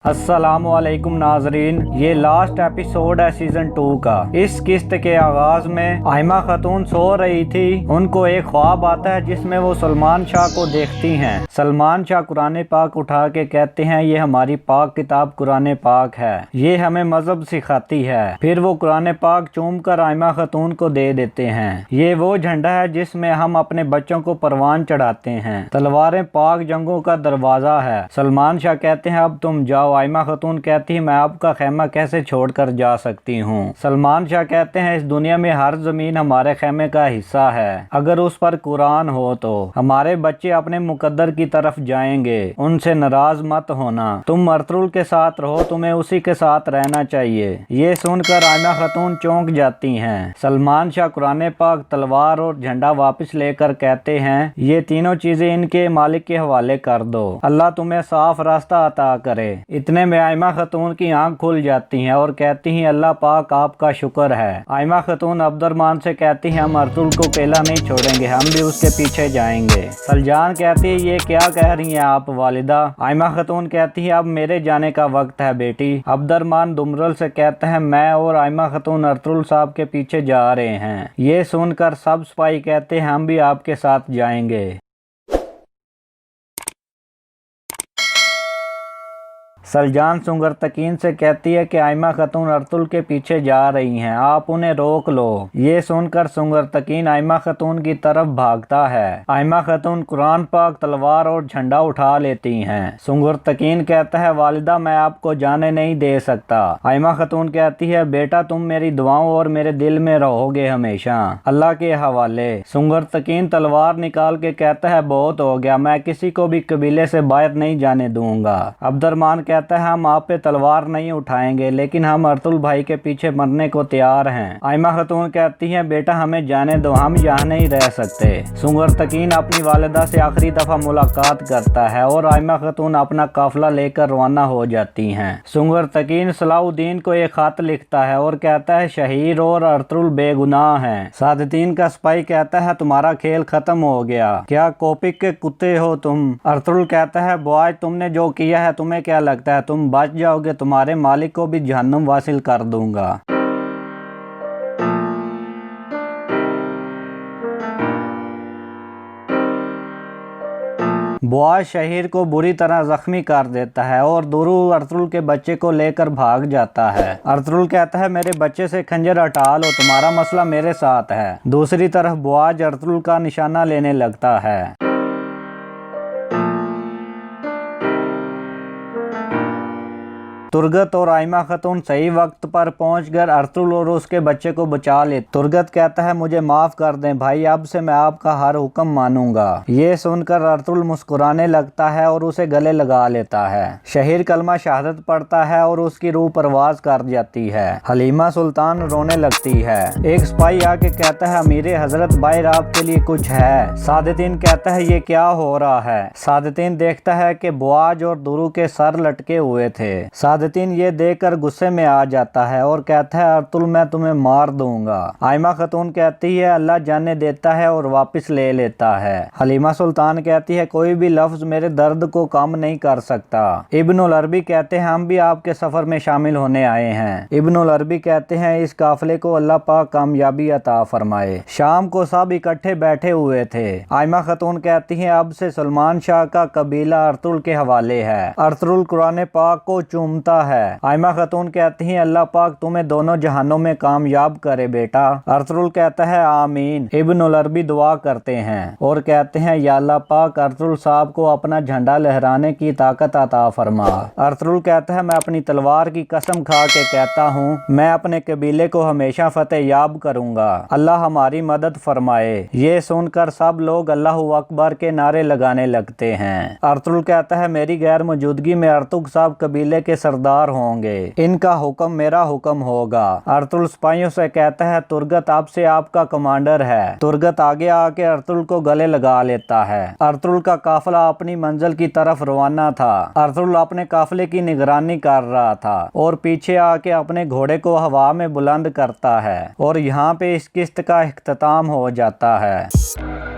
अस्सलामुअलैकुम नाजरीन, ये लास्ट एपिसोड है सीजन 2 का। इस किस्त के आगाज में आयमा खातून सो रही थी। उनको एक ख्वाब आता है जिसमें वो सलमान शाह को देखती हैं। सलमान शाह कुरान पाक उठा के कहते हैं ये हमारी पाक किताब कुरान पाक है, ये हमें मजहब सिखाती है। फिर वो कुरान पाक चूम कर आयमा खातून को दे देते हैं। ये वो झंडा है जिसमें हम अपने बच्चों को परवान चढ़ाते हैं। तलवारें पाक जंगों का दरवाजा है। सलमान शाह कहते हैं अब तुम जाओ। आयमा खातून कहती है मैं आपका खेमा कैसे छोड़कर जा सकती हूँ। सलमान शाह कहते हैं इस दुनिया में हर जमीन हमारे खेमे का हिस्सा है, अगर उस पर कुरान हो तो हमारे बच्चे अपने मुकद्दर की तरफ जाएंगे, उनसे नाराज मत होना। तुम अर्तुल के साथ रहो, तुम्हें उसी के साथ रहना चाहिए। ये सुनकर आयमा खातून चौंक जाती हैं। सलमान शाह कुरान पाक, तलवार और झंडा वापस लेकर कहते हैं ये तीनों चीजें इनके मालिक के हवाले कर दो, अल्लाह तुम्हें साफ रास्ता अता करे। इतने में आयमा खातून की आंख खुल जाती हैं और कहती हैं अल्लाह पाक आपका शुक्र है। आयमा खातून अब्दुर्रहमान से कहती हैं हम अर्तुल को अकेला नहीं छोड़ेंगे, हम भी उसके पीछे जाएंगे। सलजान कहती है ये क्या कह रही हैं आप वालिदा। आयमा खातून कहती है अब मेरे जाने का वक्त है बेटी। अब्दुर्रहमान दुमरल से कहते हैं मैं और आयमा खातून अर्तुल साहब के पीछे जा रहे हैं। ये सुनकर सब सिपाही कहते हैं हम भी आपके साथ जाएंगे। सलजान सुंगर तकीन से कहती है कि आयमा खातून अर्तुल के पीछे जा रही हैं, आप उन्हें रोक लो। ये सुनकर सुंगर तकीन आयमा खातून की तरफ भागता है। आयमा खातून कुरान पाक, तलवार और झंडा उठा लेती हैं। सुंगर तकीन कहता है वालिदा मैं आपको जाने नहीं दे सकता। आयमा खातून कहती है बेटा तुम मेरी दुआओं और मेरे दिल में रहोगे हमेशा, अल्लाह के हवाले। सुंगर तकीन तलवार निकाल के कहता है बहुत हो गया, मैं किसी को भी कबीले से बाहर नहीं जाने दूंगा। अब्दुर्रहमान कहता है हम आप पे तलवार नहीं उठाएंगे, लेकिन हम अर्तुल भाई के पीछे मरने को तैयार हैं। आयमा खातून कहती हैं बेटा हमें जाने दो, हम यहाँ नहीं रह सकते। सुंगर तकीन अपनी वालिदा से आखिरी दफा मुलाकात करता है और आयमा खातून अपना काफिला लेकर रवाना हो जाती हैं। सुंगर तकीन सलाउद्दीन को एक खत लिखता है और कहता है शहीर और अर्तुल बेगुनाह हैं। सादुद्दीन का सिपाही कहता है तुम्हारा खेल खत्म हो गया, क्या कोपिक के कुत्ते हो तुम। अर्तुल कहता है बुआज तुमने जो किया है तुम्हें क्या लगता है तुम बच जाओगे, तुम्हारे मालिक को भी जहन्नुम वासिल कर दूंगा। बुआज शहीर को बुरी तरह जख्मी कर देता है और दुरू अर्तुल के बच्चे को लेकर भाग जाता है। अर्तुल कहता है मेरे बच्चे से खंजर हटा लो, तुम्हारा मसला मेरे साथ है। दूसरी तरफ बुआज अर्तुल का निशाना लेने लगता है। तुर्गत और आयमा खातून सही वक्त पर पहुंचकर अर्तुल और उसके बच्चे को बचा ले। तुर्गत कहता है मुझे माफ कर दें भाई, अब से मैं आपका हर हुक्म मानूंगा। ये सुनकर अर्तुल मुस्कुराने लगता है और उसे गले लगा लेता है। शहीर कलमा शहादत पढ़ता है और उसकी रूह परवाज कर जाती है। हलीमा सुल्तान रोने लगती है। एक सिपाही आके कहता है अमीर हजरत बाहर आपके लिए कुछ है। सादुद्दीन कहता है ये क्या हो रहा है। सादुद्दीन देखता है कि बुआज और दुरू के सर लटके हुए थे। सादुद्दीन ये देखकर गुस्से में आ जाता है और कहता है अर्तुल मैं तुम्हें मार दूंगा। आयमा खातून कहती है अल्लाह जाने देता है और वापस ले लेता है। हलीमा सुल्तान कहती है कोई भी लफ्ज मेरे दर्द को कम नहीं कर सकता। इब्नुल अरबी कहते हैं हम भी आपके सफर में शामिल होने आए हैं। इब्नुल अरबी कहते हैं इस काफिले को अल्लाह पाक कामयाबी अता फरमाए। शाम को सब इकट्ठे बैठे हुए थे। आयमा खातून कहती है अब से सलमान शाह का कबीला अर्तुल के हवाले है। अर्तुल कुरान पाक को चूमता है। आयमा खातून कहती हैं अल्लाह पाक तुम्हें दोनों जहानों में कामयाब करे बेटा। अर्तुल कहता है आमीन। इब्नुल अरबी दुआ करते हैं और कहते हैं या अल्लाह पाक अर्तुल साहब को अपना झंडा लहराने की ताकत अता फरमा। अर्तुल कहता है मैं अपनी तलवार की कसम खा के कहता हूँ मैं अपने कबीले को हमेशा फतेह याब करूंगा, अल्लाह हमारी मदद फरमाए। ये सुनकर सब लोग अल्लाह अकबर के नारे लगाने लगते हैं। अर्तुल कहता है मेरी गैर मौजूदगी में अर्तुग साहब कबीले के सरदार होंगे, इनका हुक्म मेरा हुक्म होगा। अर्तुल सिपाहियों से कहता है तुर्गत आपसे आपका कमांडर है। तुर्गत आगे आके अर्तुल को गले लगा लेता है। अर्तुल का काफिला अपनी मंजिल की तरफ रवाना था। अर्तुल अपने काफिले की निगरानी कर रहा था और पीछे आके अपने घोड़े को हवा में बुलंद करता है और यहाँ पे इस किस्त का इख्तिताम हो जाता है।